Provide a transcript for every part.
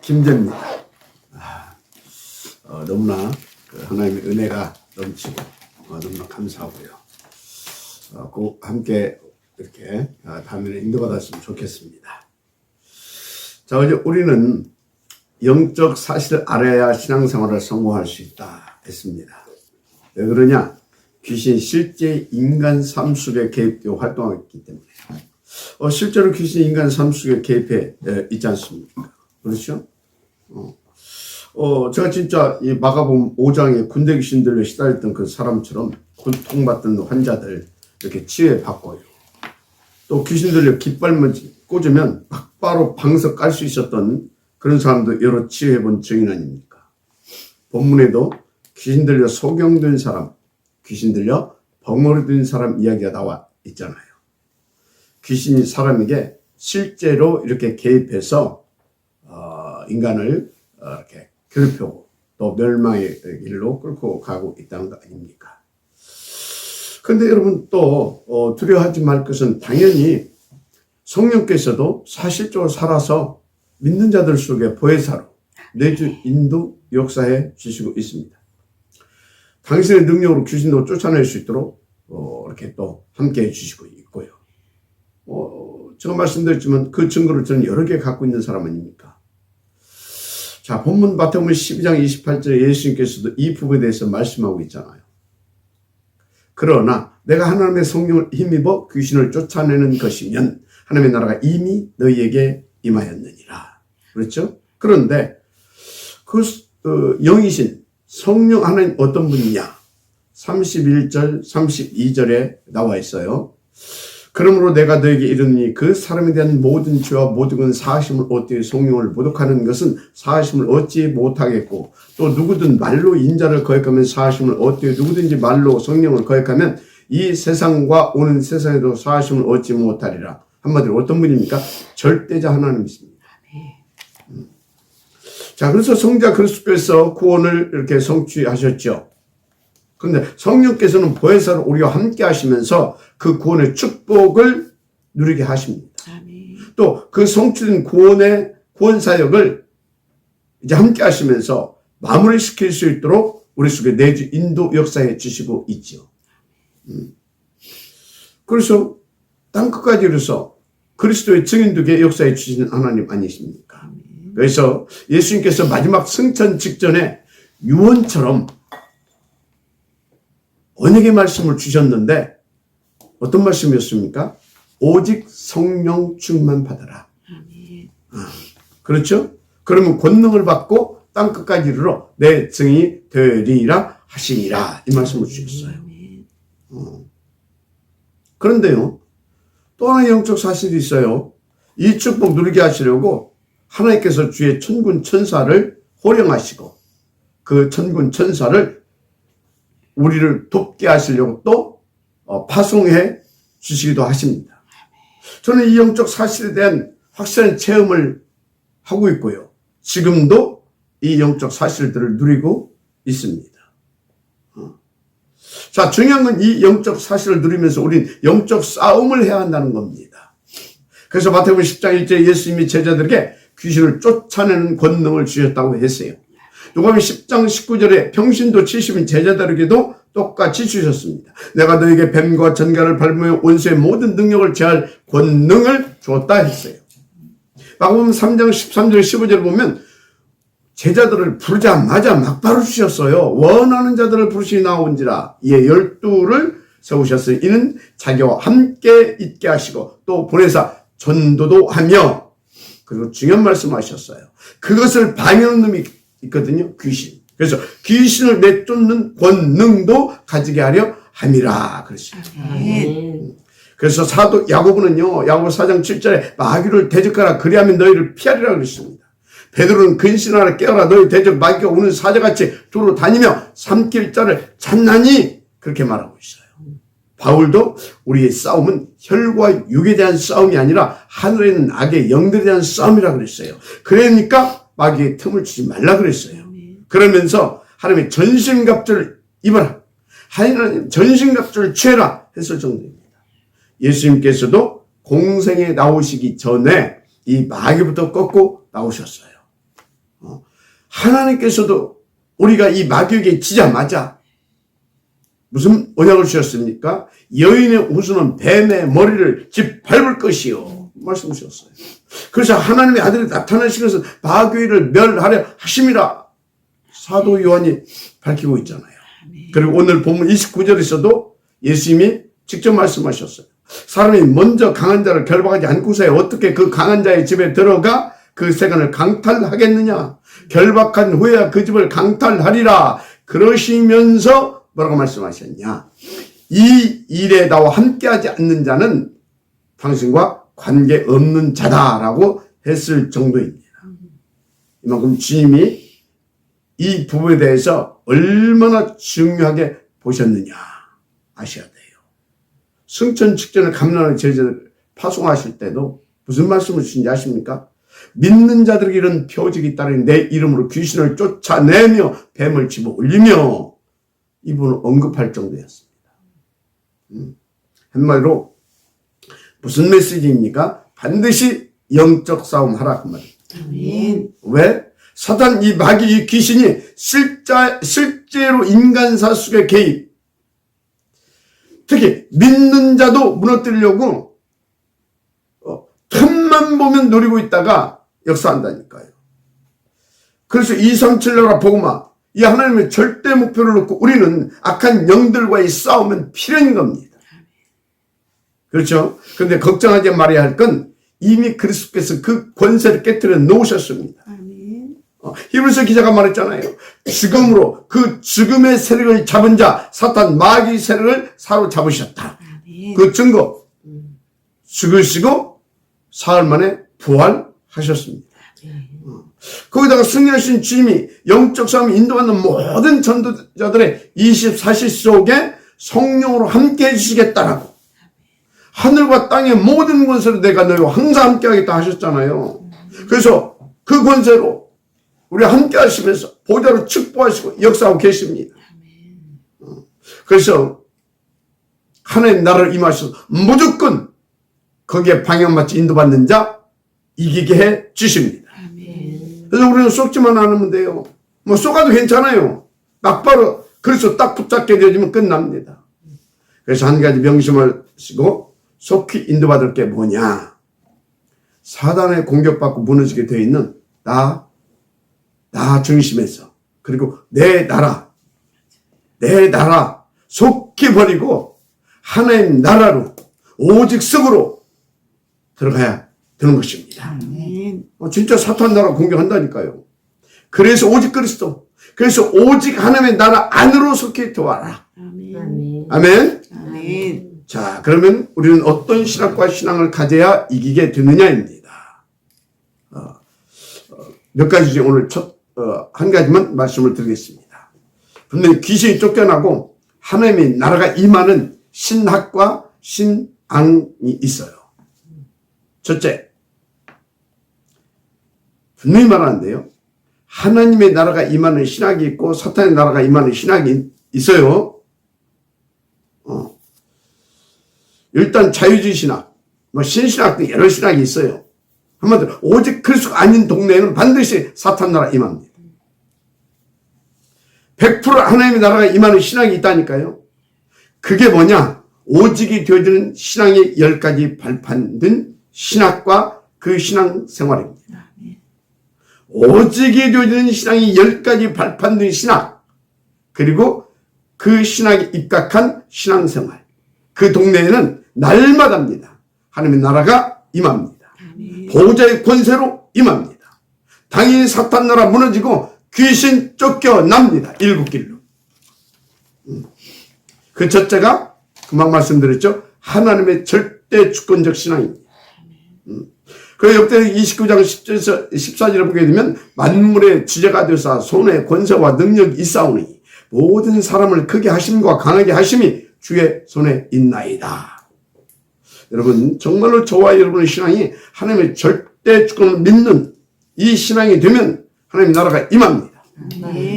김재입니다. 너무나 하나님의 은혜가 넘치고 너무나 감사하고요. 꼭 함께 이렇게 다음에는 인도받았으면 좋겠습니다. 자, 어제 우리는 영적 사실을 알아야 신앙생활을 성공할 수 있다 했습니다. 왜 그러냐? 귀신이 실제 인간 삶 속에 개입되어 활동하고 있기 때문에. 실제로 귀신이 인간 삶 속에 개입해 있지 않습니까? 그렇죠? 제가 진짜 이 마가복음 5장에 군대 귀신들로 시달렸던 그 사람처럼 고통받던 환자들 이렇게 치유받고요. 또 귀신들로 깃발만 꽂으면 바로 방석 깔 수 있었던 그런 사람도 여러 치유해본 증인 아닙니까? 본문에도 귀신 들려 소경된 사람, 귀신 들려 벙어리 된 사람 이야기가 나와 있잖아요. 귀신이 사람에게 실제로 이렇게 개입해서 인간을 이렇게 괴롭히고 또 멸망의 길로 끌고 가고 있다는 거 아닙니까? 그런데 여러분 또 두려워하지 말 것은 당연히 성령께서도 사실적으로 살아서 믿는 자들 속에 보혜사로 내주 인도 역사해 주시고 있습니다. 당신의 능력으로 귀신도 쫓아낼 수 있도록 이렇게 또 함께 해 주시고 있고요. 제가 말씀드렸지만 그 증거를 저는 여러 개 갖고 있는 사람 아닙니까? 자, 본문 마태복음 12장 28절에 예수님께서도 이 부분에 대해서 말씀하고 있잖아요. 그러나 내가 하나님의 성령을 힘입어 귀신을 쫓아내는 것이면 하나님의 나라가 이미 너희에게 임하였느니라. 그렇죠? 그런데 그 영이신 성령 하나님 어떤 분이냐? 31절, 32절에 나와 있어요. 그러므로 내가 너에게 이르니 그 사람에 대한 모든 죄와 모든 건 사하심을 얻되 성령을 모독하는 것은 사하심을 얻지 못하겠고 또 누구든 말로 인자를 거역하면 사하심을 얻되 누구든지 말로 성령을 거역하면 이 세상과 오는 세상에도 사하심을 얻지 못하리라. 한마디로 어떤 분입니까? 절대자 하나님이십니다. 자, 그래서 성자 그리스도께서 구원을 이렇게 성취하셨죠. 그런데 성령께서는 보혜사로 우리와 함께 하시면서 그 구원의 축복을 누리게 하십니다. 또 그 성취된 구원 사역을 이제 함께 하시면서 마무리시킬 수 있도록 우리 속에 내주 인도 역사해 주시고 있죠. 그래서 땅끝까지 이르러서 그리스도의 증인되게 역사해 주시는 하나님 아니십니까? 그래서 예수님께서 마지막 승천 직전에 유언처럼 언약의 말씀을 주셨는데 어떤 말씀이었습니까? 오직 성령 충만 받아라. 그렇죠? 그러면 권능을 받고 땅끝까지 이르러 내 증인이 되리라 하시니라. 이 말씀을 주셨어요. 그런데요, 또 하나의 영적 사실이 있어요. 이 축복 누리게 하시려고 하나님께서 주의 천군 천사를 호령하시고 그 천군 천사를 우리를 돕게 하시려고 또 파송해 주시기도 하십니다. 저는 이 영적 사실에 대한 확실한 체험을 하고 있고요. 지금도 이 영적 사실들을 누리고 있습니다. 자, 중요한 건 이 영적 사실을 누리면서 우린 영적 싸움을 해야 한다는 겁니다. 그래서 마태복음 10장 1절에 예수님이 제자들에게 귀신을 쫓아내는 권능을 주셨다고 했어요. 누가복음 10장 19절에 평신도 70인 제자들에게도 똑같이 주셨습니다. 내가 너에게 뱀과 전갈을 밟으며 원수의 모든 능력을 제할 권능을 주었다 했어요. 마가복음 3장 13절 15절을 보면 제자들을 부르자마자 막바로 주셨어요. 원하는 자들을 부르시니 나온지라. 이에 12를 세우셨으니 이는 자기와 함께 있게 하시고 또 보내사 전도도 하며, 그리고 중요한 말씀하셨어요. 그것을 방해하는 놈이 있거든요. 귀신. 그래서 귀신을 내쫓는 권능도 가지게 하려 함이라 그러십니다. 그래서 사도 야고보는요, 야고보 4장 7절에 마귀를 대적하라 그리하면 너희를 피하리라 그랬습니다. 베드로는 근신하라 깨어라 너희 대적 마귀가 오는 사자같이 두루 다니며 삼킬 자를 찾나니 그렇게 말하고 있어요. 바울도 우리의 싸움은 혈과 육에 대한 싸움이 아니라 하늘에 있는 악의 영들에 대한 싸움이라 그랬어요. 그러니까 마귀의 틈을 주지 말라 그랬어요. 그러면서 하나님의 전신갑주를 입어라, 하나님 전신갑주를 취해라 했을 정도입니다. 예수님께서도 공생에 나오시기 전에 이 마귀부터 꺾고 나오셨어요. 하나님께서도 우리가 이 마귀에게 지자마자 무슨 언약을 주셨습니까? 여인의 후손은 뱀의 머리를 짓밟을 것이요 말씀 주셨어요. 그래서 하나님의 아들이 나타나시면서 마귀를 멸하려 하심이라 사도 요한이 밝히고 있잖아요. 그리고 오늘 본문 29절에서도 예수님이 직접 말씀하셨어요. 사람이 먼저 강한 자를 결박하지 않고서야 어떻게 그 강한 자의 집에 들어가 그 세간을 강탈하겠느냐. 결박한 후에야 그 집을 강탈하리라. 그러시면서 뭐라고 말씀하셨냐. 이 일에 나와 함께하지 않는 자는 당신과 관계없는 자다라고 했을 정도입니다. 이만큼 주님이 이 부분에 대해서 얼마나 중요하게 보셨느냐 아셔야 돼요. 승천 직전에 감난의 제자를 파송하실 때도 무슨 말씀을 주신지 아십니까? 믿는 자들에게 이런 표적이 있다니 내 이름으로 귀신을 쫓아내며 뱀을 집어 올리며 이분을 언급할 정도였습니다. 한마디로 무슨 메시지입니까? 반드시 영적 싸움 하라 그 말입니다. 왜? 사단 이 마귀 이 귀신이 실제로 인간사 속에 개입, 특히 믿는 자도 무너뜨리려고 틈만 보면 노리고 있다가 역사한다니까요. 그래서 237나라 복음화 이 하나님의 절대 목표를 놓고 우리는 악한 영들과의 싸움은 필연인 겁니다. 그렇죠? 그런데 걱정하지 말아야 할 건 이미 그리스도께서 그 권세를 깨뜨려 놓으셨습니다. 히브리서 기자가 말했잖아요. 죽음으로 그 죽음의 세력을 잡은 자 사탄 마귀 세력을 사로잡으셨다. 그 증거 죽으시고 사흘 만에 부활하셨습니다. 거기다가 승리하신 주님이 영적 싸움을 인도하는 모든 전도자들의 24시 속에 성령으로 함께 해주시겠다라고 하늘과 땅의 모든 권세로 내가 너희와 항상 함께 하겠다 하셨잖아요. 그래서 그 권세로 우리 함께 하시면서 보좌로 축복하시고 역사하고 계십니다. 그래서 하나님 나라를 임하셔서 무조건 거기에 방향맞게 인도받는 자 이기게 해 주십니다. 그래서 우리는 속지만 않으면 돼요. 뭐 속아도 괜찮아요. 막바로 그래서 딱 붙잡게 되어지면 끝납니다. 그래서 한 가지 명심하시고 속히 인도받을 게 뭐냐. 사단의 공격받고 무너지게 되어 있는 나 중심에서 그리고 내 나라 속히 버리고 하나님 나라로 오직 썩으로 들어가야 되는 것입니다. 진짜 사탄 나라 공격한다니까요. 그래서 오직 그리스도, 그래서 오직 하나님의 나라 안으로 속히 들어와라. 아멘. 자, 그러면 우리는 어떤 신학과 신앙을 가져야 이기게 되느냐입니다. 몇 가지 중에 오늘 한 가지만 말씀을 드리겠습니다. 분명히 귀신이 쫓겨나고 하나님의 나라가 임하는 신학과 신앙이 있어요. 첫째, 분명히 말하는데요. 하나님의 나라가 임하는 신학이 있고 사탄의 나라가 임하는 신학이 있어요. 일단 자유주의 신학, 신신학 등 여러 신학이 있어요. 한마디로 오직 그리스도가 아닌 동네에는 반드시 사탄 나라 임합니다. 100% 하나님의 나라가 임하는 신학이 있다니까요. 그게 뭐냐? 오직이 되어지는 신앙의 10가지 발판된 신학과 그 신앙 생활입니다. 오직이 되어지는 신앙이 10가지 발판된 신학, 그리고 그 신학에 입각한 신앙 생활. 그 동네에는 날마다입니다. 하나님의 나라가 임합니다. 보호자의 권세로 임합니다. 당연히 사탄 나라 무너지고 귀신 쫓겨납니다. 일곱길로. 그 첫째가 금방 말씀드렸죠. 하나님의 절대 주권적 신앙입니다. 그리고 역대 29장 10절에서 14절을 보게 되면 만물의 주제가 되사 손에 권세와 능력이 있사오니 모든 사람을 크게 하심과 강하게 하심이 주의 손에 있나이다. 여러분 정말로 저와 여러분의 신앙이 하나님의 절대 주권을 믿는 이 신앙이 되면 하나님의 나라가 임합니다.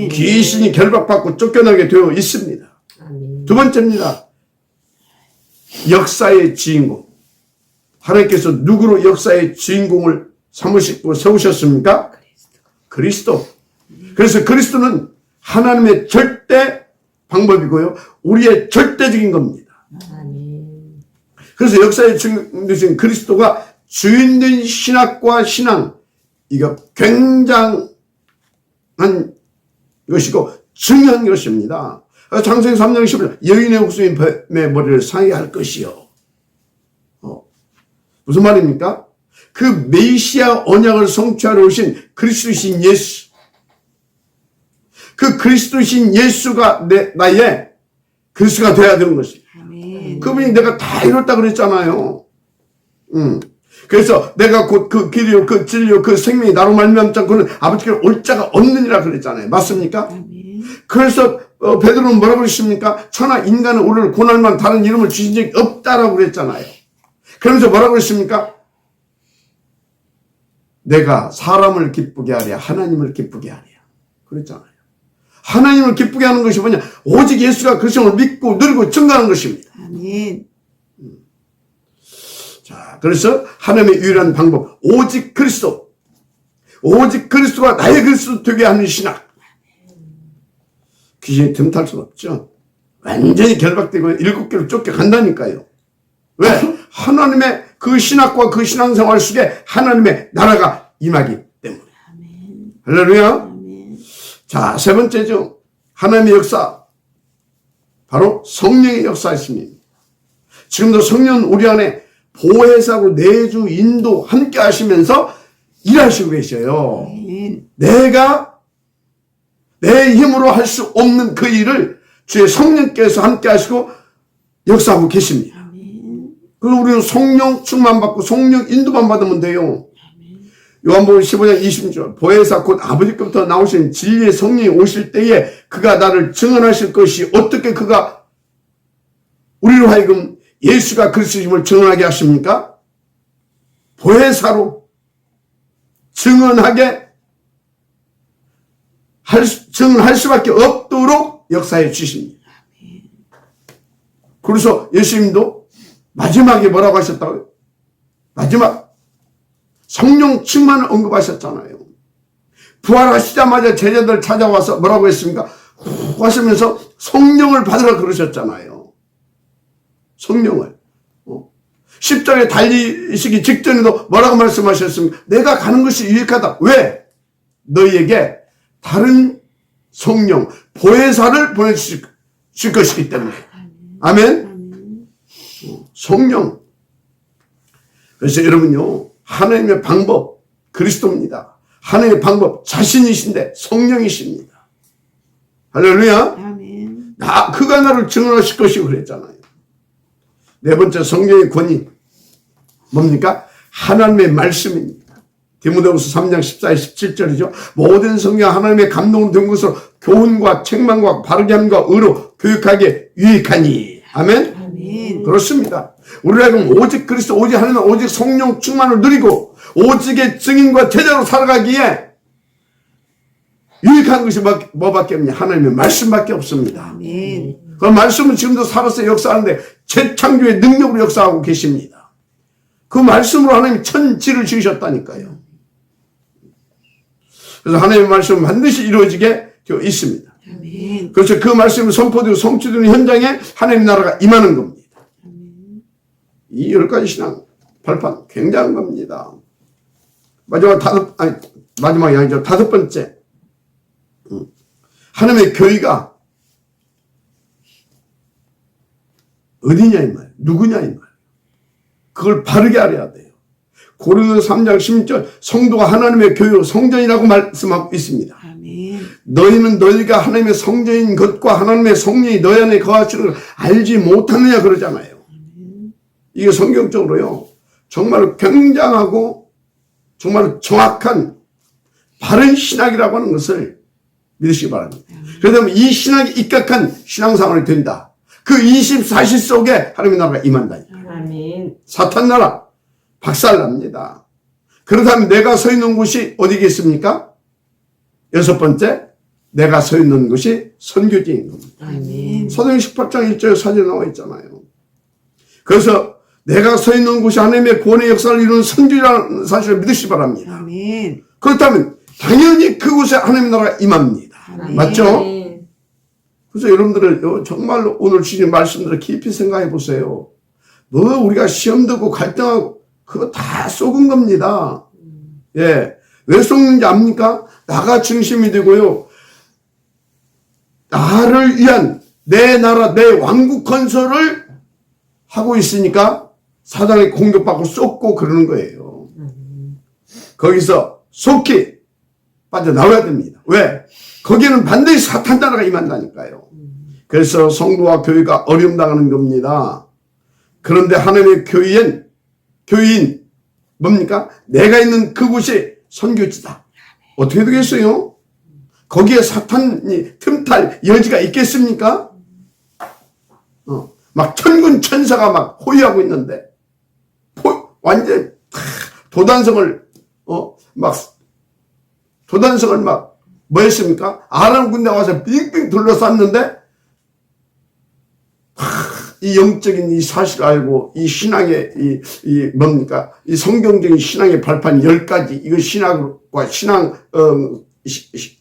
귀신이 결박받고 쫓겨나게 되어 있습니다. 두 번째입니다. 역사의 주인공. 하나님께서 누구로 역사의 주인공을 삼으시고 세우셨습니까? 그리스도. 그래서 그리스도는 하나님의 절대 방법이고요. 우리의 절대적인 겁니다. 그래서 역사에 증명되신 그리스도가 주인된 신학과 신앙, 이거 굉장한 것이고 중요한 것입니다. 창세기 3장 11절 여인의 옥수인 뱀의 머리를 상해할 것이요. 무슨 말입니까? 그 메시아 언약을 성취하러 오신 그리스도이신 예수, 그 그리스도이신 예수가 나의 그리스도가 되어야 되는 것입니다. 그분이 내가 다 이뤘다 그랬잖아요. 그래서 내가 곧 그 길이요 그 진리요 그 생명이 나로 말미암지 않고는 아버지께로 올 자가 없느니라 그랬잖아요. 맞습니까? 그래서 베드로는 뭐라고 그랬습니까? 천하 인간은 우리를 고난만 다른 이름을 주신 적이 없다라고 그랬잖아요. 그러면서 뭐라고 그랬습니까? 내가 사람을 기쁘게 하랴 하나님을 기쁘게 하랴 그랬잖아요. 하나님을 기쁘게 하는 것이 뭐냐? 오직 예수가 그리스도를 믿고 누리고 증거하는 것입니다. 아멘. 자, 그래서 하나님의 유일한 방법 오직 그리스도, 오직 그리스도가 나의 그리스도 되게 하는 신학. 귀신이 틈탈 수는 없죠. 완전히 결박되고 7개로 쫓겨간다니까요. 왜? 하나님의 그 신학과 그 신앙생활 속에 하나님의 나라가 임하기 때문에. 아멘. 할렐루야. 아멘. 자, 세 번째죠. 하나님의 역사. 바로 성령의 역사이십니다. 지금도 성령은 우리 안에 보혜사로 내주 인도 함께 하시면서 일하시고 계셔요. 아멘. 내가 내 힘으로 할 수 없는 그 일을 주의 성령께서 함께 하시고 역사하고 계십니다. 그래서 우리는 성령 충만받고 성령 인도만 받으면 돼요. 요한복음 15장 20절 보혜사 곧 아버지께부터 나오신 진리의 성령이 오실 때에 그가 나를 증언하실 것이 어떻게 그가 우리로 하여금 예수가 그리스도임을 증언하게 하십니까? 보혜사로 증언할 수밖에 없도록 역사해 주십니다. 그래서 예수님도 마지막에 뭐라고 하셨다고요? 마지막 성령 충만을 언급하셨잖아요. 부활하시자마자 제자들 찾아와서 뭐라고 했습니까? 후 하시면서 성령을 받으라 그러셨잖아요. 성령을. 십자가에 달리시기 직전에도 뭐라고 말씀하셨습니까? 내가 가는 것이 유익하다. 왜? 너희에게 다른 성령, 보혜사를 보내주실 것이기 때문에. 아멘? 성령. 그래서 여러분요, 하나님의 방법, 그리스도입니다. 하나님의 방법, 자신이신데 성령이십니다. 할렐루야. 아멘. 그가 나를 증언하실 것이고 그랬잖아요. 네 번째 성령의 권위. 뭡니까? 하나님의 말씀입니다. 디모데후서 3장 14, 17절이죠. 모든 성령 하나님의 감동으로 된 것으로 교훈과 책망과 바르게 함과 의로 교육하기에 유익하니. 아멘? 아멘. 그렇습니다. 우리라면 오직 그리스도, 오직 하나님, 오직 성령 충만을 누리고 오직의 증인과 제자로 살아가기에 유익한 것이 뭐밖에 없냐? 하나님의 말씀밖에 없습니다. 아멘. 그 말씀은 지금도 살아서 역사하는데 재창조의 능력으로 역사하고 계십니다. 그 말씀으로 하나님이 천지를 지으셨다니까요. 그래서 하나님의 말씀은 반드시 이루어지게 되어 있습니다. 아멘. 그래서 그 말씀이 선포되고 성취되는 현장에 하나님의 나라가 임하는 겁니다. 아멘. 이 10가지 신앙 발판 굉장한 겁니다. 마지막이 아니죠. 5번째. 하나님의 교회가 어디냐 이 말, 누구냐 이 말. 그걸 바르게 알아야 돼요. 고린도서 3장 16절 성도가 하나님의 교회 성전이라고 말씀하고 있습니다. 아멘. 너희는 너희가 하나님의 성전인 것과 하나님의 성령이 너희 안에 거하시는 걸 알지 못하느냐 그러잖아요. 아멘. 이게 성경적으로요 정말 굉장하고 정말 정확한 바른 신학이라고 하는 것을 믿으시기 바랍니다. 그러다 이 신학이 입각한 신앙생활이 된다. 그 24시 속에 하나님의 나라가 임한다. 아멘. 사탄 나라 박살납니다. 그렇다면 내가 서 있는 곳이 어디겠습니까? 6번째, 내가 서 있는 곳이 선교지인 겁니다. 아멘. 사도행 18장 1절에 사진에 나와 있잖아요. 그래서 내가 서 있는 곳이 하나님의 구원의 역사를 이루는 선교지라는 사실을 믿으시기 바랍니다. 아멘. 그렇다면 당연히 그곳에 하나님 나라가 임합니다. 아멘. 맞죠? 그래서 여러분들은 정말로 오늘 주신 말씀들을 깊이 생각해 보세요. 뭐 우리가 시험 듣고 갈등하고 그거 다 속은 겁니다. 예. 왜 속는지 압니까? 나가 중심이 되고요. 나를 위한 내 나라, 내 왕국 건설을 하고 있으니까 사단의 공격받고 쏟고 그러는 거예요. 거기서 속히 빠져나와야 됩니다. 왜? 거기는 반드시 사탄 나라가 임한다니까요. 그래서 성도와 교회가 어려움 당하는 겁니다. 그런데 하나님의 교인 뭡니까? 내가 있는 그곳이 선교지다. 어떻게 되겠어요? 거기에 사탄이 틈탈 여지가 있겠습니까? 막 천군 천사가 막 호위하고 있는데 완전 도단성을 뭐 했습니까? 아람 군대 와서 빙빙 둘러쌌는데 이 영적인 이 사실을 알고 이 신앙의 이 뭡니까? 이 성경적인 신앙의 발판 10가지 이거 신학과 신앙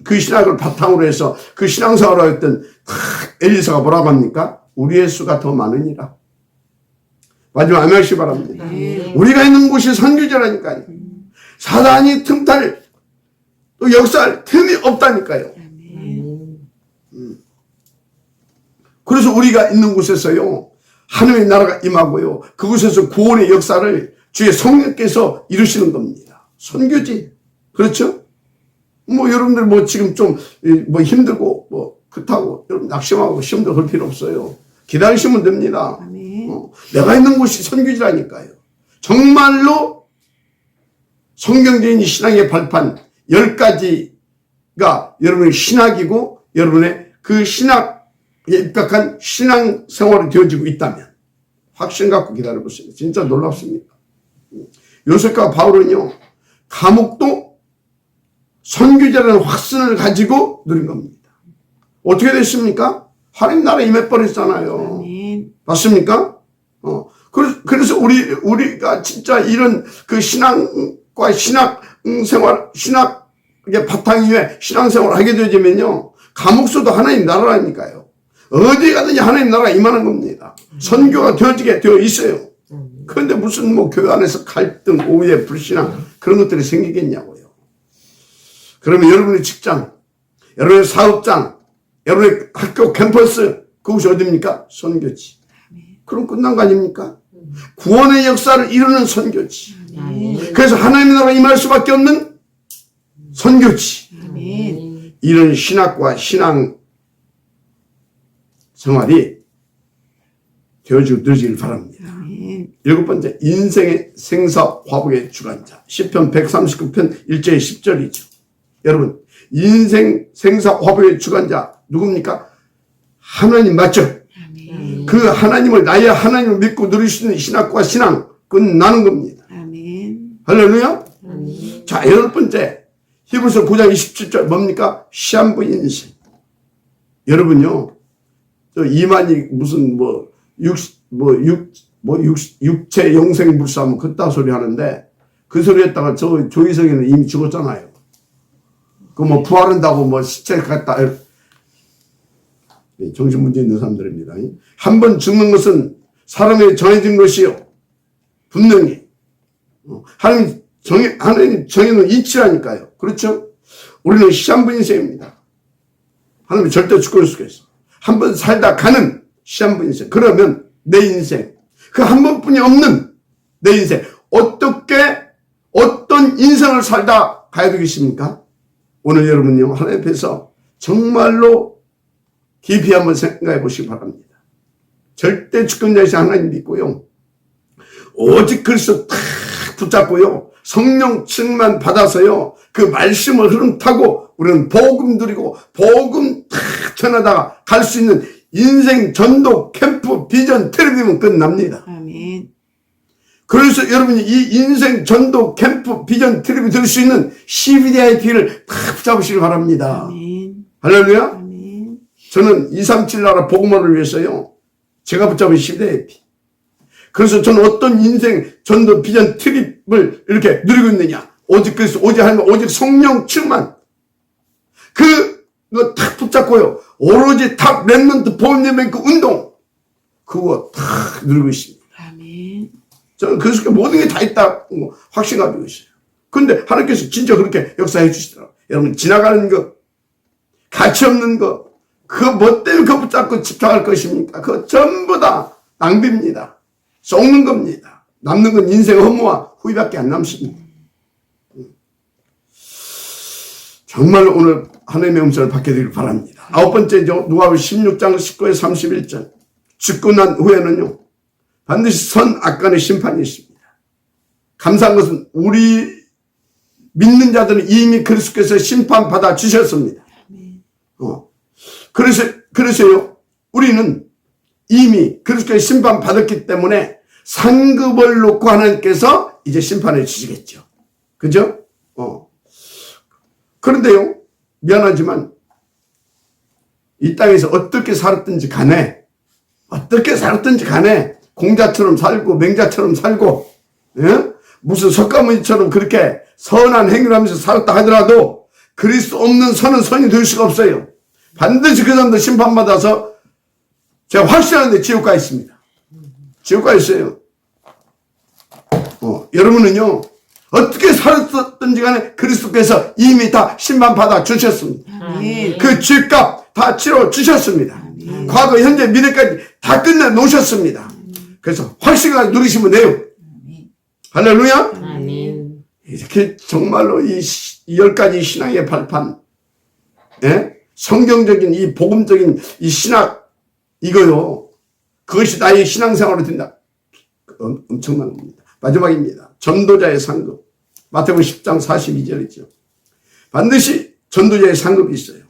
그 신학을 바탕으로 해서 그 신앙생활을 했던 엘리사가 뭐라고 합니까? 우리의 수가 더 많으니라. 마지막 아멘하시기 바랍니다. 우리가 있는 곳이 선교지라니까요. 사단이 틈탈 또 역사할 틈이 없다니까요. 그래서 우리가 있는 곳에서요 하나님의 나라가 임하고요 그곳에서 구원의 역사를 주의 성령께서 이루시는 겁니다. 선교지. 그렇죠? 뭐 여러분들 뭐 지금 좀 뭐 힘들고 뭐 그렇다고 여러분 낙심하고 시험도 걸 필요 없어요. 기다리시면 됩니다. 내가 있는 곳이 선교지라니까요. 정말로 성경적인 신앙의 발판 10가지가 여러분의 신학이고 여러분의 그 신학에 입각한 신앙생활이 되어지고 있다면 확신 갖고 기다려보세요. 진짜 놀랍습니다. 요셉과 바울은요 감옥도 선교자라는 확신을 가지고 누린 겁니다. 어떻게 됐습니까? 하나님 나라 임해버렸잖아요. 맞습니까? 그래서 우리가 진짜 이런 그 신앙과 신학생활, 신학의 바탕 위에 신앙생활을 하게 되어지면요. 감옥서도 하나님 나라라니까요. 어디 가든지 하나님 나라가 임하는 겁니다. 선교가 되어지게 되어 있어요. 그런데 무슨 뭐 교회 안에서 갈등, 오해, 불신앙 그런 것들이 생기겠냐고요. 그러면 여러분의 직장, 여러분의 사업장, 여러분의 학교 캠퍼스 그곳이 어디입니까? 선교지. 그럼 끝난 거 아닙니까? 구원의 역사를 이루는 선교지. 그래서 하나님의 나라가 임할 수밖에 없는 선교지. 이런 신학과 신앙 생활이 되어지고 늘어지길 바랍니다. 7번째, 인생의 생사 화복의 주관자. 시편 139편 1절 10절이죠. 여러분, 인생 생사 화복의 주관자 누굽니까? 하나님 맞죠? 그 하나님을 나의 하나님을 믿고 누릴 수 있는 신학과 신앙 그건 나는 겁니다. 할렐루야. 자, 8번째, 히브리서 9장 27절 뭡니까? 시한부 인생. 여러분요, 이만희 무슨 육체 영생 불사하면 그따 소리 하는데 그 소리 했다가 조희성이는 이미 죽었잖아요. 그 뭐 부활한다고 뭐 시체 갖다 정신문제 있는 사람들입니다. 한 번 죽는 것은 사람에게 정해진 것이요. 분명히. 하나님 정해놓은 이치라니까요. 그렇죠? 우리는 시한부 인생입니다. 하나님이 절대 주권을 수가 있어. 한 번 살다 가는 시한부 인생. 그러면 내 인생. 그 한 번뿐이 없는 내 인생. 어떤 인생을 살다 가야 되겠습니까? 오늘 여러분요, 하나님 앞에서 정말로 깊이 한번 생각해 보시기 바랍니다. 절대 주권자이신 하나님 믿고요. 오직 그리스도 탁 붙잡고요. 성령 충만 받아서요. 그 말씀을 흐름 타고 우리는 복음 누리고 복음 탁 전하다가 갈 수 있는 인생 전도 캠프 비전 텔레비전 끝납니다. 아멘. 그래서 여러분이 이 인생 전도 캠프 비전 텔레비전 들을 수 있는 CVDIP를 탁 붙잡으시기 바랍니다. 아멘. 할렐루야. 아멘. 저는 237 나라 복음화를 위해서요. 제가 붙잡은 CVDIP. 그래서 저는 어떤 인생 전도 비전 트립을 이렇게 누리고 있느냐. 오직 그리스도, 오직 하나님, 오직 성령 충만. 그거 탁 붙잡고요. 오로지 탑 랩런트 보험연맹 그 운동. 그거 탁 누리고 있습니다. 아멘. 저는 그 속에 모든 게 다 있다 확신 가지고 있어요. 그런데 하나님께서 진짜 그렇게 역사해 주시더라고요. 여러분, 지나가는 거, 가치 없는 거, 그거 뭐 때문에 그거 붙잡고 집착할 것입니까? 그거 전부 다 낭비입니다. 썩는 겁니다. 남는 건 인생 허무와 후회밖에 안 남습니다. 정말 오늘 하나님의 음성을 받게 되길 바랍니다. 아홉 번째죠. 누가복음 16장 19에 31절. 죽고 난 후에는요, 반드시 선 악간의 심판이 있습니다. 감사한 것은 우리 믿는 자들은 이미 그리스도께서 심판받아 주셨습니다. 그래서요, 우리는 이미 그리스도께서 심판받았기 때문에 상급을 놓고 하나님께서 이제 심판해 주시겠죠. 그죠? 그런데요, 미안하지만 이 땅에서 어떻게 살았든지 간에 공자처럼 살고 맹자처럼 살고, 예? 무슨 석가모니처럼 그렇게 선한 행위를 하면서 살았다 하더라도 그리스도 없는 선은 선이 될 수가 없어요. 반드시 그 사람들 심판받아서 제가 확신하는데 지옥 가 있습니다. 지옥 가 있어요. 여러분은요, 어떻게 살았든지 간에 그리스도께서 이미 다 심판받아 주셨습니다. 그 죄값 다 치러 주셨습니다. 과거, 현재, 미래까지 다 끝내 놓으셨습니다. 그래서 확신을 누리시면 돼요. 할렐루야. 아멘. 이렇게 정말로 이 10가지 신앙의 발판, 예? 성경적인 이 복음적인 이 신학, 이거요, 그것이 나의 신앙생활로 된다. 엄청난 겁니다. 마지막입니다. 전도자의 상급. 마태복음 10장 42절이죠. 반드시 전도자의 상급이 있어요.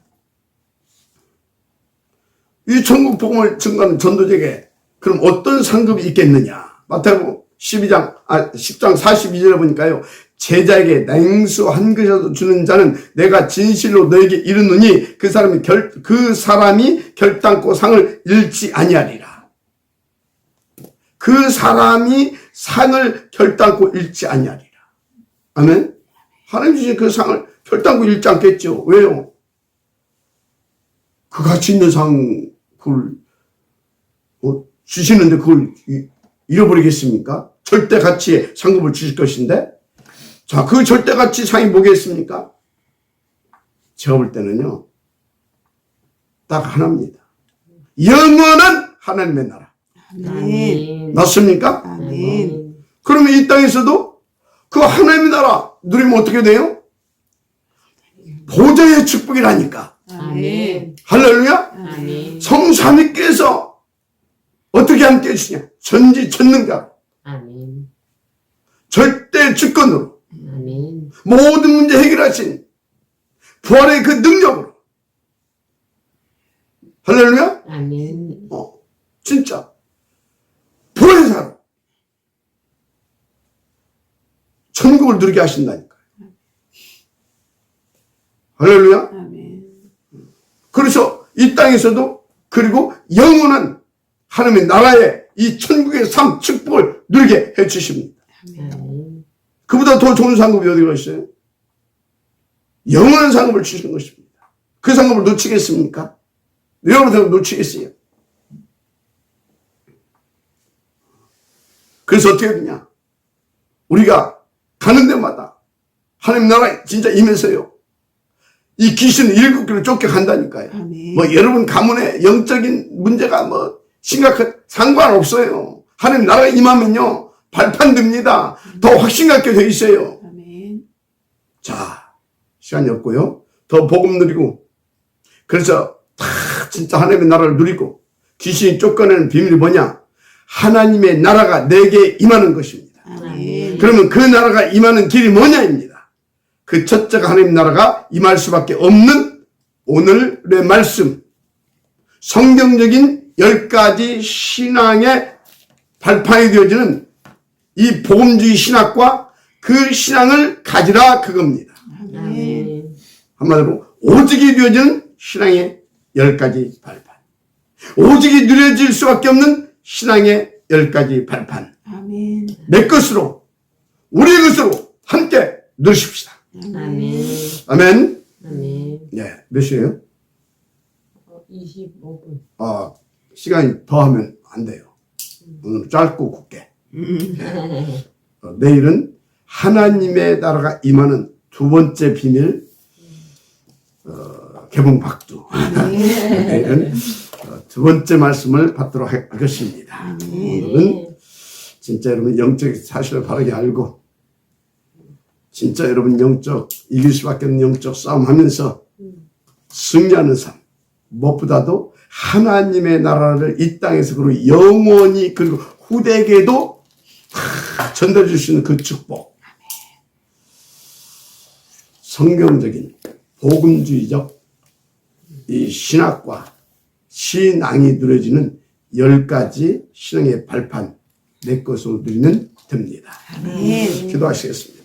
이 천국 복음을 증거하는 전도자에게 그럼 어떤 상급이 있겠느냐? 마태복음 10장 42절에 보니까요, 제자에게 냉수 한 그릇이라도 주는 자는 내가 진실로 너에게 이르노니 그 사람이 결단코 상을 잃지 아니하리라. 그 사람이 상을 결단코 잃지 아니하리라. 아멘. 하나님 주신 그 상을 결단코 잃지 않겠죠. 왜요? 그 가치 있는 상 그걸 주시는데 그걸 잃어버리겠습니까? 절대 가치의 상급을 주실 것인데, 자, 그 절대 가치 상이 뭐겠습니까? 제가 볼 때는요, 딱 하나입니다. 영원한 하나님의 나라. 아멘. 맞습니까? 아멘. 그러면 이 땅에서도 그 하나님의 나라 누리면 어떻게 돼요? 보좌의 축복이라니까. 아멘. 할렐루야? 아멘. 성삼위께서 어떻게 함께 해주시냐? 전지전능자, 아멘. 절대 주권으로 아멘. 모든 문제 해결하신 부활의 그 능력으로. 할렐루야? 아멘. 진짜 부활사로 천국을 누리게 하신다니까요. 할렐루야? 아멘. 그래서 이 땅에서도, 그리고 영원한 하나님의 나라의 이 천국의 삶, 축복을 누리게 해주십니다. 아멘. 그보다 더 좋은 상급이 어디가 있어요? 영원한 상급을 주신 것입니다. 그 상급을 놓치겠습니까? 여러분들 놓치겠어요? 그래서 어떻게 되냐? 우리가 가는 데마다 하나님 나라에 진짜 임해서요, 이 귀신을 7개로 쫓겨간다니까요. 아멘. 뭐 여러분 가문에 영적인 문제가 뭐 심각한 상관없어요. 하나님 나라에 임하면요, 발판됩니다. 더 확신 갖게 돼 있어요. 아멘. 자, 시간이 없고요. 더 복음 누리고, 그래서 다 진짜 하나님의 나라를 누리고, 귀신이 쫓겨내는 비밀이 뭐냐? 하나님의 나라가 내게 임하는 것입니다. 아멘. 그러면 그 나라가 임하는 길이 뭐냐입니다. 그 첫째가 하나님 나라가 임할 수밖에 없는 오늘의 말씀, 성경적인 10가지 신앙의 발판이 되어지는 이 복음주의 신학과 그 신앙을 가지라, 그겁니다. 아멘. 한마디로 오직이 되어지는 신앙의 10가지 발판, 오직이 누려질 수밖에 없는 신앙의 10가지 발판, 아멘. 내 것으로, 우리의 것으로 함께 누리십시다. 아멘. 아멘. 아멘. 네, 몇 시에요? 25분. 시간이 더 하면 안 돼요. 오늘 짧고 굵게. 내일은 하나님의 나라가 임하는 두 번째 비밀, 개봉 박두. 내일은 두 번째 말씀을 받도록 하겠습니다. 오늘은 진짜 여러분 영적 사실을 바르게 알고, 진짜 여러분 이길 수밖에 없는 영적 싸움 하면서 승리하는 삶, 무엇보다도 하나님의 나라를 이 땅에서 그리고 영원히 그리고 후대에게도 전달해 줄 수 있는 그 축복. 성경적인 복음주의적 이 신학과 신앙이 누려지는 10가지 신앙의 발판 내 것으로 누리면 됩니다. 아멘. 기도하시겠습니다.